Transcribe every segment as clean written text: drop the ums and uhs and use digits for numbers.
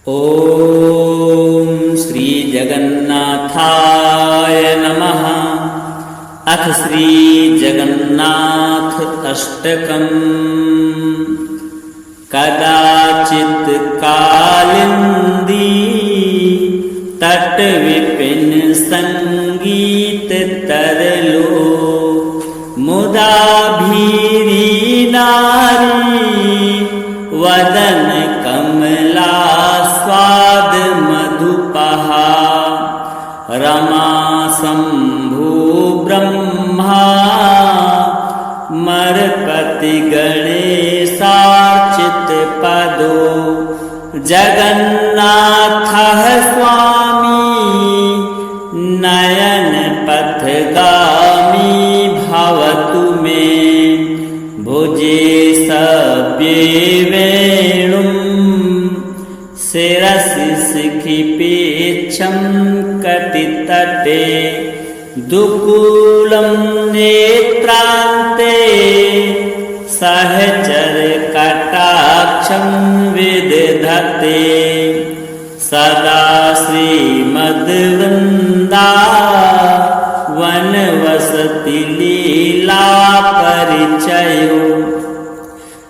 ॐ श्री जगन्नाथाय नमः। अथ श्री जगन्नाथ अष्टकम्। कदाचित् कालिंदी तट विपिन संगीत तरलो, मुदा भीरी नारी वदन कमला स्वाद मधुपहा। रमा शंभु ब्रह्मा मरपति गणेशार्चित पदो, जगन्नाथः स्वामी नयन पथगामी भवतु मे। भुजे सव्ये वेणुं शिरसि शिखिपेच्छं कटितटे, दुकूलं नेत्रान्ते सहचर कटाक्षं विदधते। सदा श्रीमद्वृन्दा वनवसति लीला परिचयो,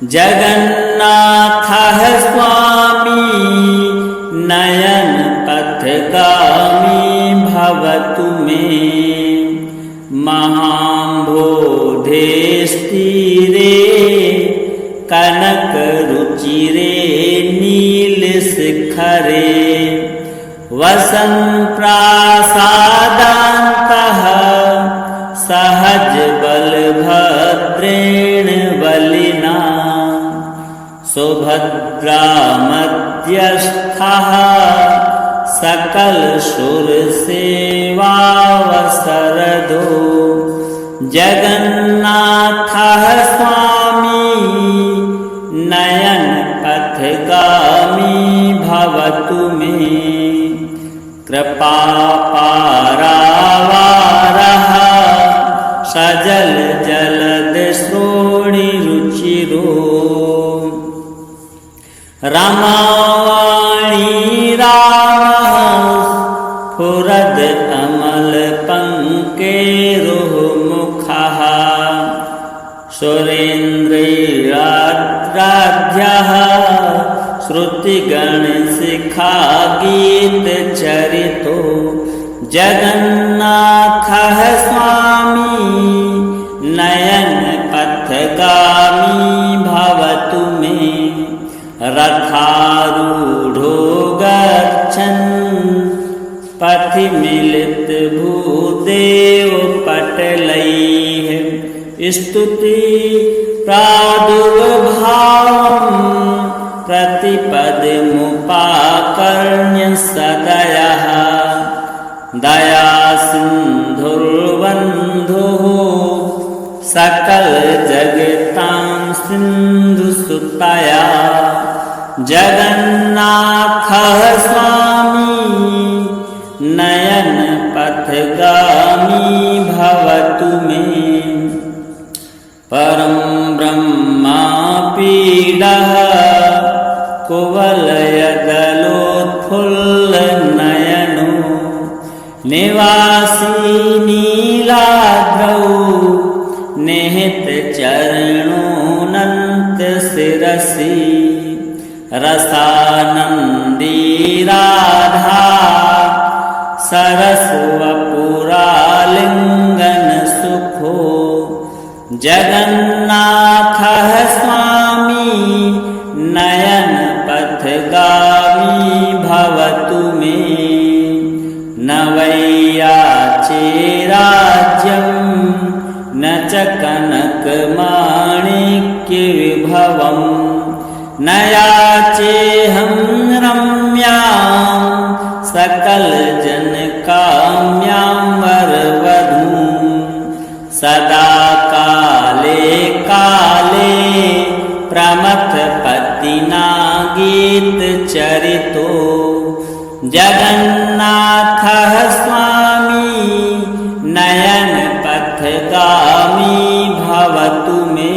जगन्नाथः स्वामी नयन पथगामी भवतु मे। महाम्भोधेस्तीरे कनक रुचिरे नीलशिखरे, वसन् प्रासादान्तः सहज बलभद्रेण बलिना। सुभद्रा मध्यस्थः सकल सुर सेवावसरदो, जगन्नाथः स्वामी नयन पथगामी भवतु मे। कृपापारावारः सजल जलद श्रोणिरुचिरो, रमावाणी रामः स्फुरद अमल पंकेरुमुखः। सुरेन्द्रैराध्याः श्रुतिगणशिखा गीतचरितो, जगन्नाथः स्वामी नयन पथगामी भवतु मे। रथारूढ़ो गच्छन् पथि मिलित भूदेव पटलैः, स्तुति प्रादुर्भावं प्रतिपदमुपाकर्ण्य सदयः। दया सिन्धुर्बन्धुः सकल जगतां सिन्धुसुतया, जगन्नाथः स्वामी नयन पथगामी भवतु मे। परं ब्रह्मापीडः कुवलयदलोत्फुल्लनयनो, निवासी नीलाद्रौ निहितचरणोऽनन्त शिरसि। रसानन्दी राधा सरस्वपुरालिङ्गन सुखो, जगन्नाथः स्वामी नयन पथगामी भवतु मे। न वै याचे राज्यं न च कनकमाणिक्यविभवं, न याचेऽहं रम्यां सकल जनकाम्यां वरवधूं। सदा काले काले प्रमथपतिना गीतचरितो, जगन्नाथः स्वामी नयन पथगामी भवतु मे।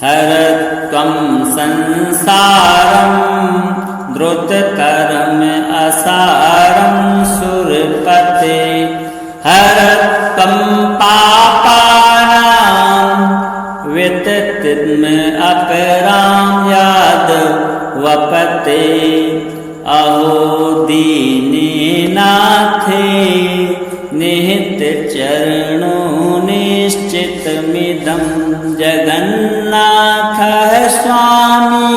हर त्वं संसारं वपते अहो दीनेनाथे निहित चरणो निश्चितमिदं जगन्नाथः स्वामी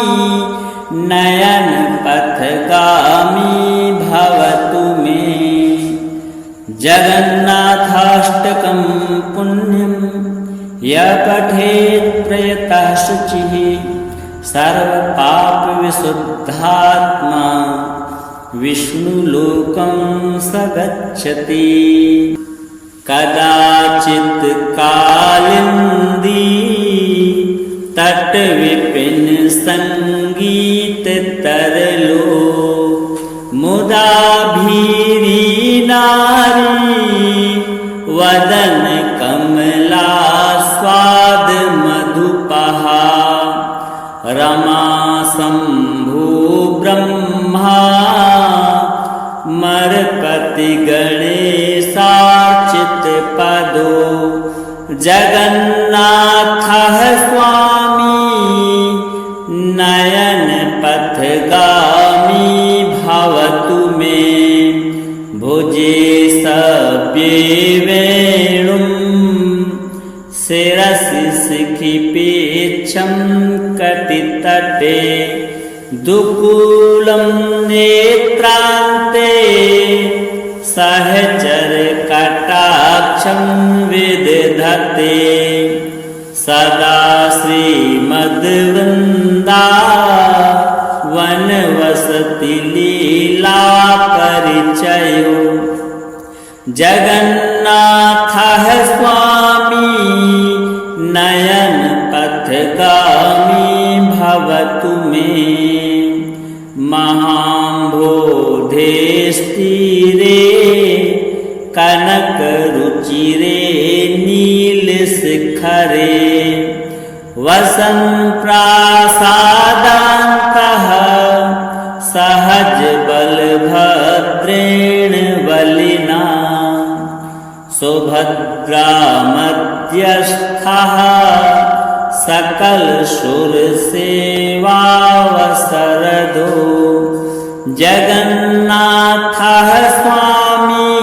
नयन पथगामी भवतु मे। जगन्नाथाष्टकं पुण्यं यः पठेत् प्रयतः शुचिः सर्वपापविशुद्धात्मा विष्णुलोकं स गच्छति। कदाचित् कालिन्दी तटविपिन संगीत तरलो मुदा भीरी नारी वदन कमला स्वाद मधुपहा रमा शंभु ब्रह्मा मरपति गणेशार्चित पदो जगन्नाथः स्वामी नयन पथगामी भवतु मे। भुजे सव्ये वेणुं शिरसि शिखिपेच्छं कटितटे दुकूलं नेत्रान्ते सहचर कटाक्षं विदधते सदा श्रीमद्वृन्दा वनवसति लीला परिचयो जगन्नाथः स्वामी नयन पथगामी भवतु मे। महाम्भोधेस्तीरे कनकरुचिरे नीलशिखरे वसन् प्रासादान्तः सहज बलभद्रेण बलिना सुभद्रामध्यस्थः सकल सुर सेवावसरदो जगन्नाथः स्वामी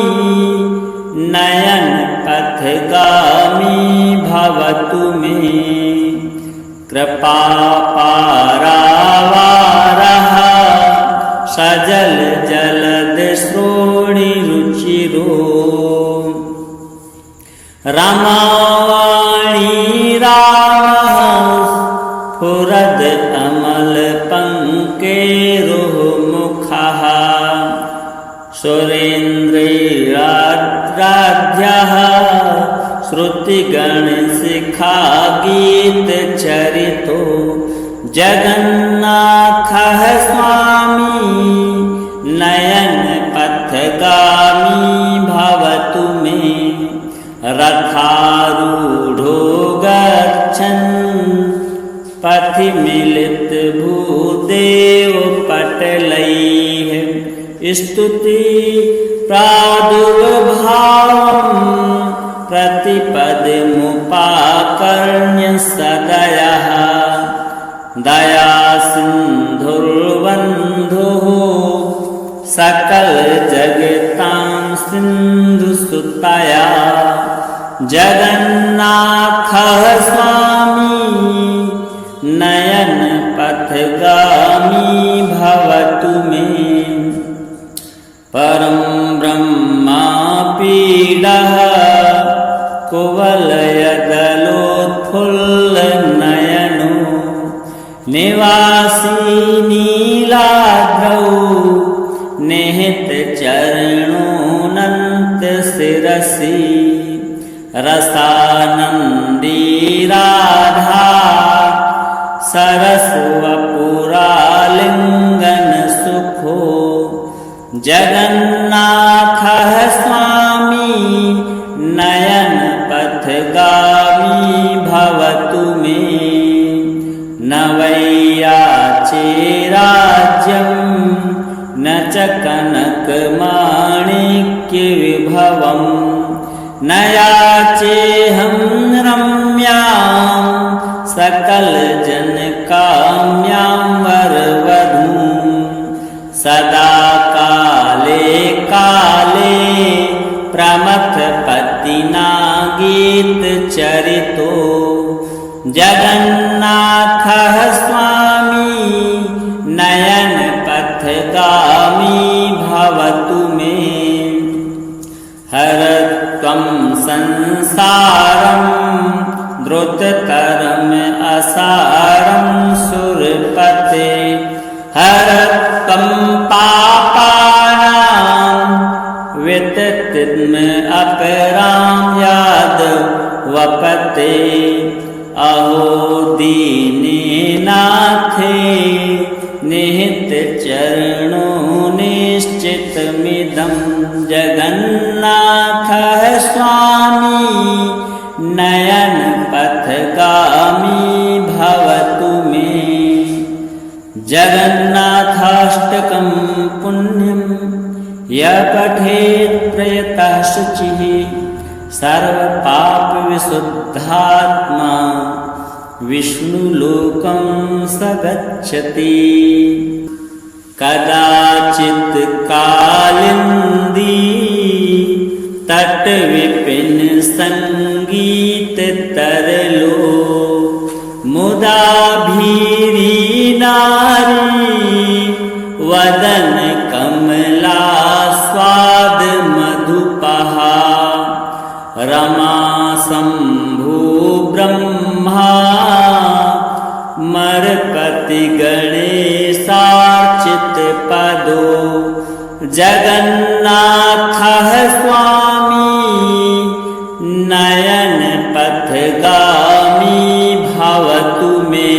नयन पथगामी भवतु मे। कृपापारावारः सजल जलद श्रोणिरुचिरो रमावाणी रामः स्फुरद अमल पंकेरुमुखः सुरेन्द्रैराध्याः श्रुतिगणशिखा गीतचरितो जगन्नाथः स्वामी नयन पथगामी भवतु मे। रथारूढ़ो गच्छन् पथि मिलित भूदेव पटलैः स्तुति प्रादुर्भावं प्रतिपदमुपाकर्ण्य सदयः दया सिन्धुर्बन्धुः सकल जगतां सिन्धुसुतया जगन्नाथः स्वामी नयन पथगामी भवतु मे। परं ब्रह्मापीडः कुवलयदलोत्फुल्लनयनो निवासी नीलाद्रौ निहित चरणोऽनन्त शिरसि रसानन्दी राधा सरस्वपुरालिङ्गन सुखो जगन्नाथः स्वामी नयन पथगामी भवतु मे। न वैयाचे राज्यं न च कनकमाणिक्यविभवं न याचेऽहं रम्यां सकलजनकाम्यां वरवधूं सदा काले काले प्रमथ पतिना गीत चरितो जगन्नाथः स्वामी नयन पथगामी भवतु मे। हरत्वं संसारं द्रुततरम् असारं सुरपते हरत्वं पापानां विततिम् अपरां यादवपते। अहो दीनेनाथे निहितचरणो निश्चितमिदं जगन्नाथः स्वामी नयन पथगामी भवतु मे। जगन्नाथाष्टकं पुण्यं यः पठेत् प्रयतः शुचिः सर्वपापविशुद्धात्मा विष्णुलोकं स गच्छति। कदाचित् कालिन्दी तटविपिन संगीत तरलो मुदा भीरी नारी वदन कमला स्वाद मधुपहा। रमा शंभु ब्रह्मा मरपति गणेशार्चित पदो जगन्नाथः स्वामी नयन पथगामी भवतु मे।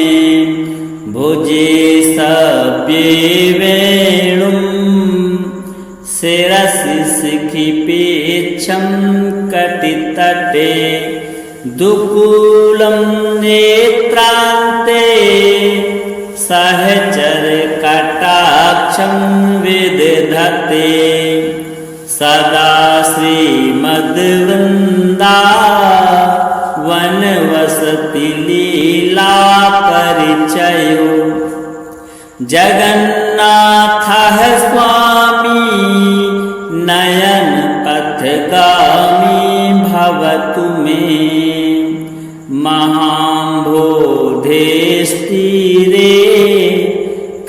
भुजे सव्ये वेणुं शिरसि शिखिपेच्छं कटितटे दुकूलं नेत्रान्ते सहचर कटाक्षं विदधते। सदा श्रीमद्वृन्दा वनवसति लीला परिचयो जगन्नाथः स्वामी नयन पथगामी भवतु मे। महाम्भोधेस्तीरे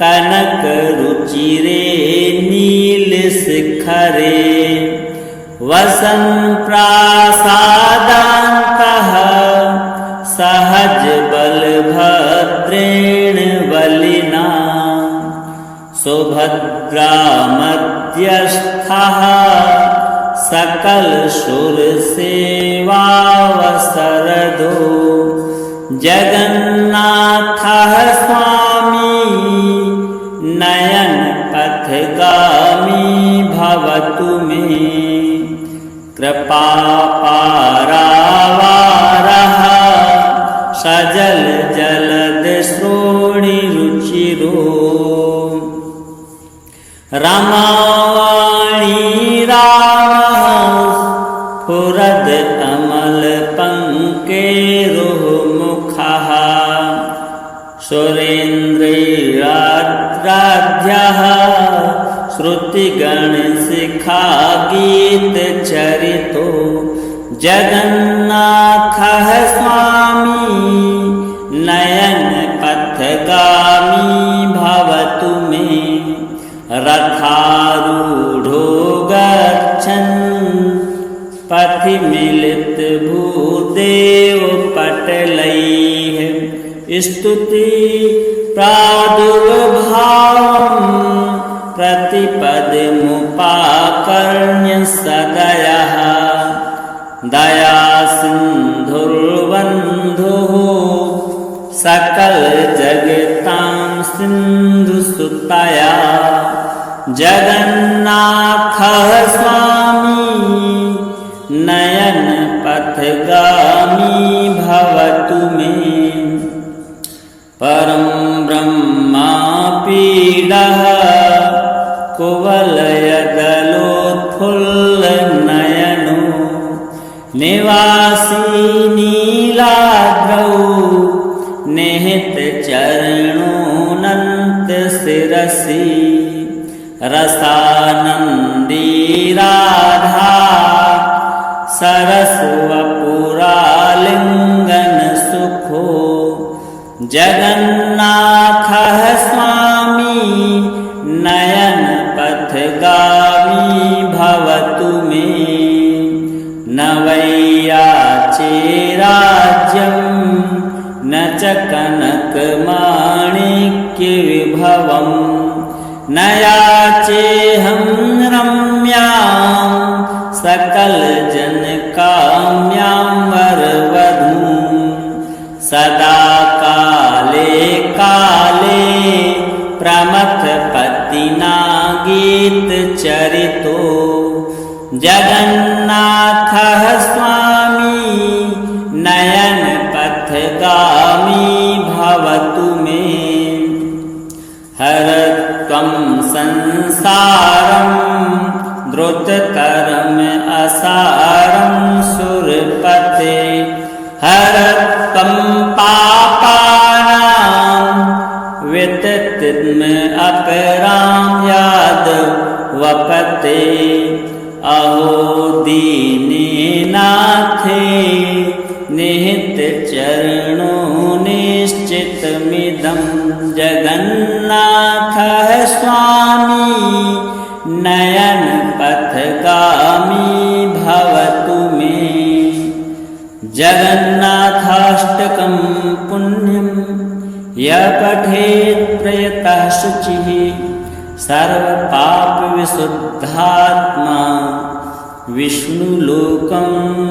कनकरुचिरे नीलशिखरे वसन् प्रासादान्तः सहज बलभद्रेण बलिना। सुभद्रा मध्यस्थः सकल सुर सेवावसरदो जगन्नाथः स्वामी नयन पथगामी भवतु मे। कृपापारावारः सजल जलद श्रोणि रुचिरो रमावाणी रामः स्फुरद अमल पंकेरुः मुखः। सुरेन्द्रराध्याः श्रुतिगणशिखा गीतचरितो जगन्नाथः स्वामी नयन पथगामी भवतु मे। रथारूढ़ो गच्छन् पथि मिलित भूदेव पटलैः स्तुति प्रादुर्भावं प्रतिपदमुपाकर्ण्य सदयः। दया सिन्धुर्बन्धुः सकल जगतां सिन्धुसुतया जगन्नाथः स्वामी नयन पथगामी भवतु मे। परं ब्रह्मा पीडः कुवलयदलोत्फुल्लनयनो निवासी नीलाद्रौ निहित चरणोऽनन्त शिरसि। रसानंदी राधा सरस्वपुरालिंगन सुखो जगन्नाथः स्वामी नयन पथगामी भवतु मे न वैयाचे राज्यं न च कनकमाणिक्यविभवम् न याचेऽहं रम्यां सकलजनकाम्यां वरवधूं सदा काले काले प्रमथपतिना गीतचरितो जगन्नाथः स्वामी नयन पथगामी भवतु मे हर त्वं संसारं द्रुततरम् असारं सुरपते हर त्वं पापानां विततिम् अपरां यादवपते अहो दीनेनाथे निहितचरणो निश्चितमिदं जगन्नाथः स्वामी नयन पथगामी भवतु मे जगन्नाथाष्टकं पुण्यं यः पठेत् प्रयतः शुचिः सर्वपापविशुद्धात्मा विष्णुलोकं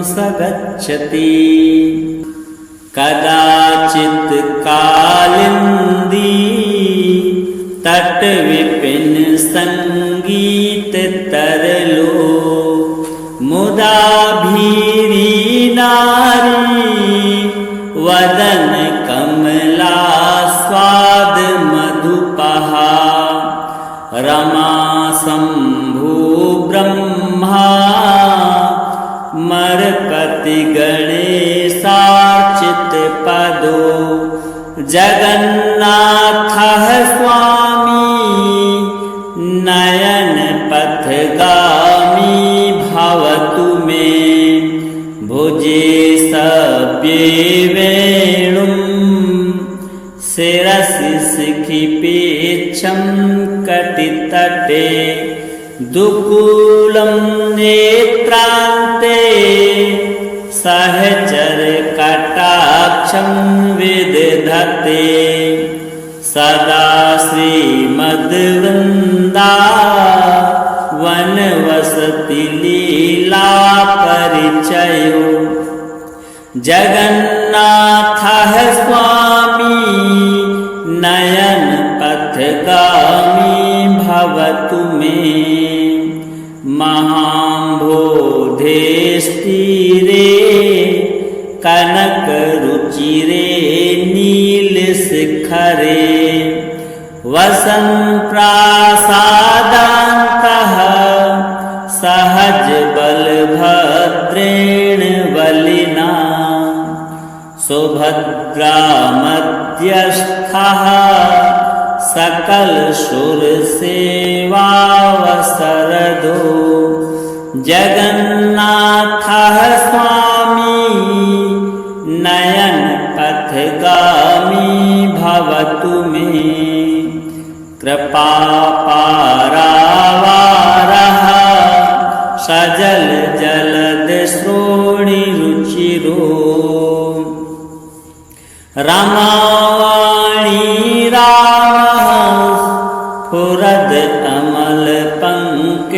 स गच्छति कदाचित् कालिन्दी तटविपिन संगीततरलो मुदा भीरी नारी वदन कमला स्वाद मधुपहा रमा शंभु ब्रह्मा मरपति गणेशार्चित पदो जगन्नाथः स्वामी नयन पथगामी भवतु मे भुजे सव्ये वेणुं शिरसि शिखिपेच्छं कटितटे दुकूलं नेत्रान्ते सहचर कटाक्षं विदधते सदा श्रीमद्वृन्दा वनवसति लीला परिचयो जगन्नाथः स्वामी नयन पथगामी भवतु मे महाम्भोधेस्तीरे कनकरुचिरे नीलशिखरे वसन्प्रासादान्तः सहज बलभद्रेण बलिना सुभद्रामध्यस्थः सकलसुरसेवावसरदो जगन्नाथः स्वामी नयन पथगामी भवतु मे कृपापारावारः सजल जलद श्रोणिरुचिरो रमावाणी रामः स्फुरद अमल पंकेरुमुखः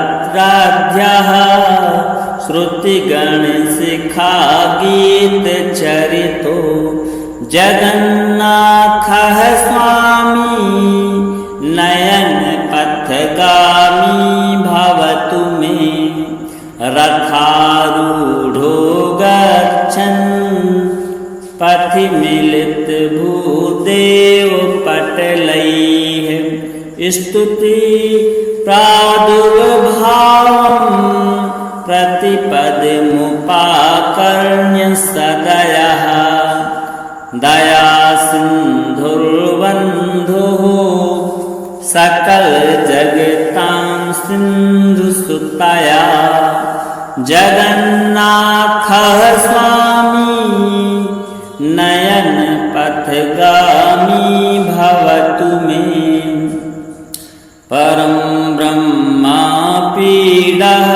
सुरेन्द्रराध्याः श्रुतिगणशिखा गीतचरितो जगन्नाथः स्वामी नयन पथगामी भवतु मे रथारूढ़ो गच्छन् पथि मिलित भूदेव पटलैः स्तुति प्रादुर्भावं प्रतिपदमुपाकर्ण्य सदयः दया सिन्धुर्बन्धुः सकल जगतां सिन्धुसुतया जगन्नाथः स्वामी नयन पथगामी भवतु मे। परं ब्रह्मा पीडः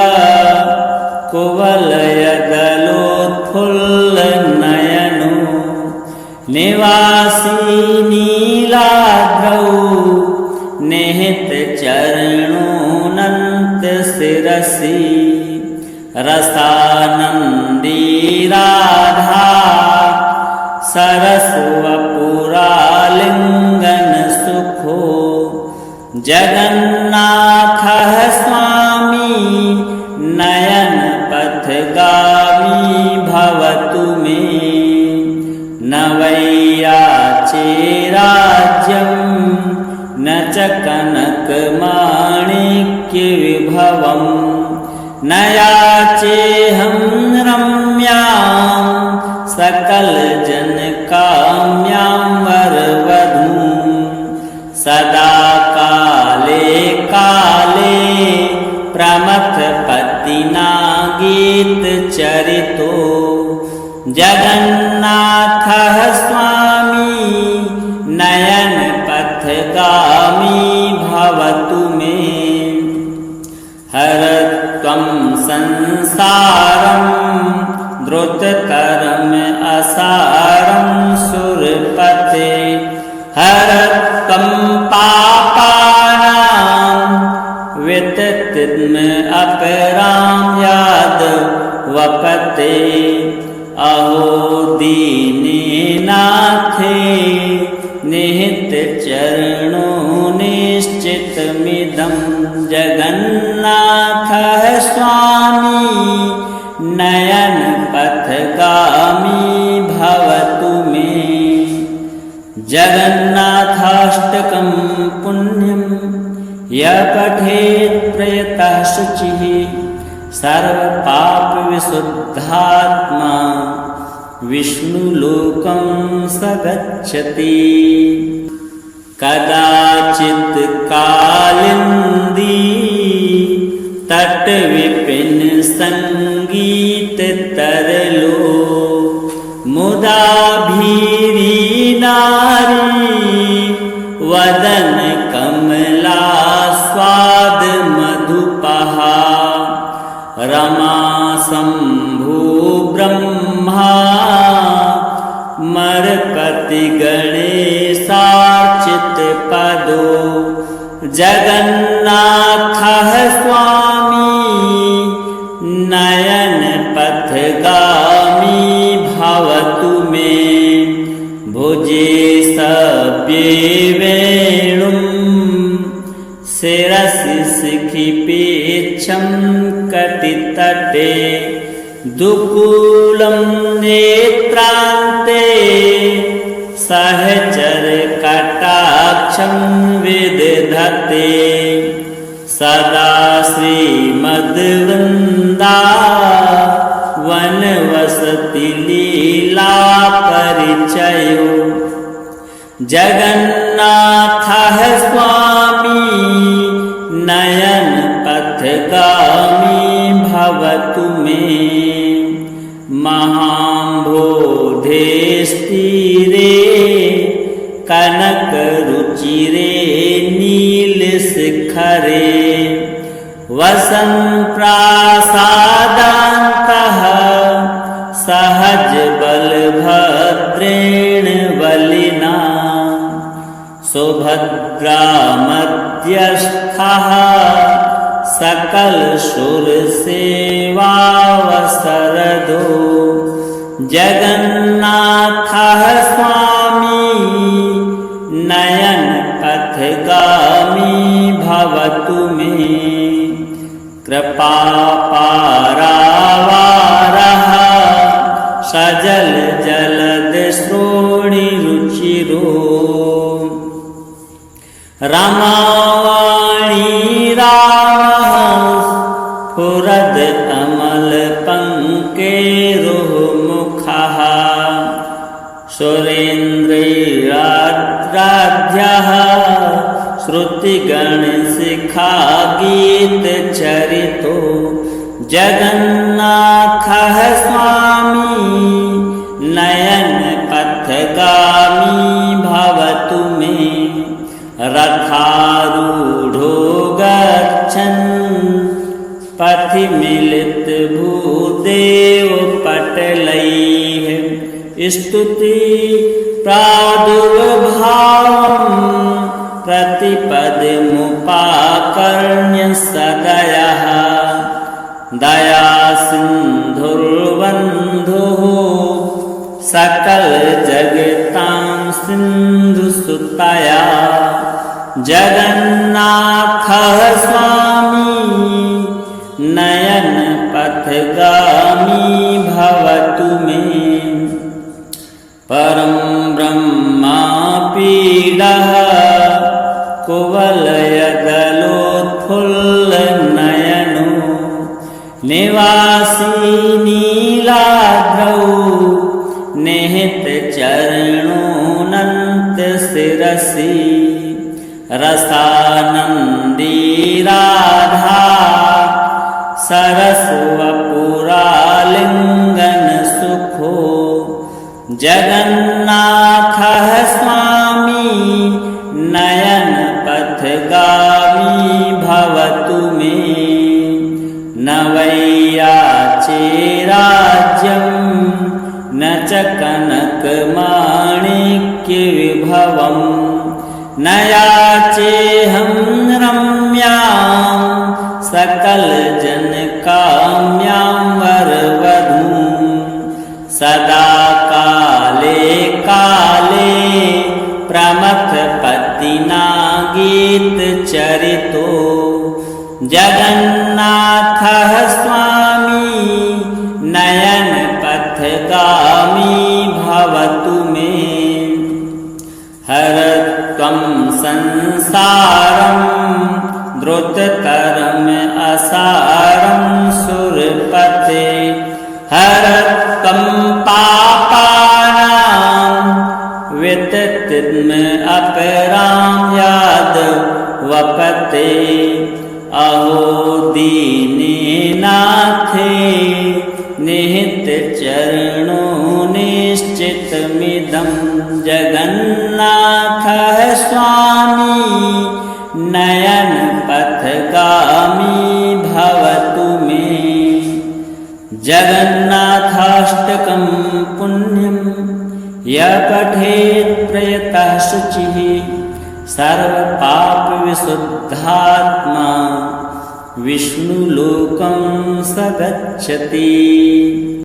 कुवलयदलोत्फुल्लनयनो निवासी नीलाद्रौ निहितचरणोऽनन्तशिरसि रसानन्दी राधा सरस्वपुरालिङ्गनसुखो जगन्नाथः स्वामी नयन पथगामी भवतु मे। न वै याचे राज्यं न च कनकमाणिक्यविभवं न याचेऽहं रम्यां सकलजनकाम्यां वरवधूं। सदा काले काले प्रमथपतिना गीतचरितो जगन्नाथः स्वामी नयन पथगामी भवतु मे। हरत्वं संसारं द्रुततरम् असारं सुरपते हरत्वं पापानां विततिम् अपरां यादवपते। अहो दीनेनाथे निहितचरणो निश्चितमिदं जगन्नाथः स्वामी नयन पथगामी भवतु मे। जगन्नाथाष्टकं पुण्यं यः पठेत् प्रयतः शुचिः सर्वपापविशुद्धात्मा विष्णुलोकं स गच्छति। कदाचित् कालिन्दी तटविपिन संगीततरलो मुदा भीरी नारी वदन कमला स्वाद मधुपहा। रमा शंभु ब्रह्मा मरपति गणेशार्चित पदो जगन्नाथः स्वामी नयन पथगामी भवतु मे। भुजे सव्ये वेणुं शिरसि शिखिपेच्छं कटितटे दुकूलं नेत्रान्ते सहचर कटाक्षं विदधते। सदा श्रीमद्वृन्दा वनवसति लीला परिचयो जगन्नाथः स्वामी नयन पथगामी भवतु मे। महाम्भोधेस्तीरे कनकरुचिरे नीलशिखरे वसन्प्रासादान्तः सहज बलभद्रेण बलिना सुभद्रामध्यस्थः सकल सुरसेवावसरदो जगन्नाथः स्वामी नयन पथगामी भवतु मे। कृपापारावारः सजल जलद श्रोणिरुचिरो रमावाणी रामः स्फुरद अमल पंकेरुः मुखः सुरेन्द्रैराध्याः श्रुतिगणशिखागीतचरितो जगन्नाथः स्वामी नयनपथगामी भवतु मे। रथारूढो गच्छन् पथि मिलितभूदेवपटलैः स्तुति प्रादुर्भावं प्रतिपदमुपाकर्ण्य सदयः। दयासिन्धुर्बन्धुः सकलजगतां सिन्धुसुतया जगन्नाथः स्वामी नयनपथगामी भवतु मे। परं ब्रह्मापीडः कुवलयदलोत्फुल्लनयनो निवासी नीलाद्रौ निहितचरणोऽनन्तशिरसि। रसानन्दी राधा सरस्वपुरालिङ्गनसुखो जगन्नाथः स्वामी नयनपथगामी भवतु मे। न वै याचे राज्यं न च कनकमाणिक्यविभवं न याचेऽहं रम्यां सकलजनकाम्यां वरवधूं। सदा काले काले प्रमथपतिना गीतचरितो जगन्नाथः स्वामी नयनपथगामी भवतु मे। हर त्वं संसारं द्रुततरम् असारं सुरपते। हर त्वं पापानां विततिम् अपरां यादवपते। अहो दीनेनाथे निहितचरणो निश्चितमिदं जगन्नाथः स्वामी नयनपथगामी भवतु मे। जगन्नाथाष्टकं पुण्यं यः पठेत् प्रयतः शुचिः सर्वपापविशुद्धात्मा विष्णुलोकं स गच्छति।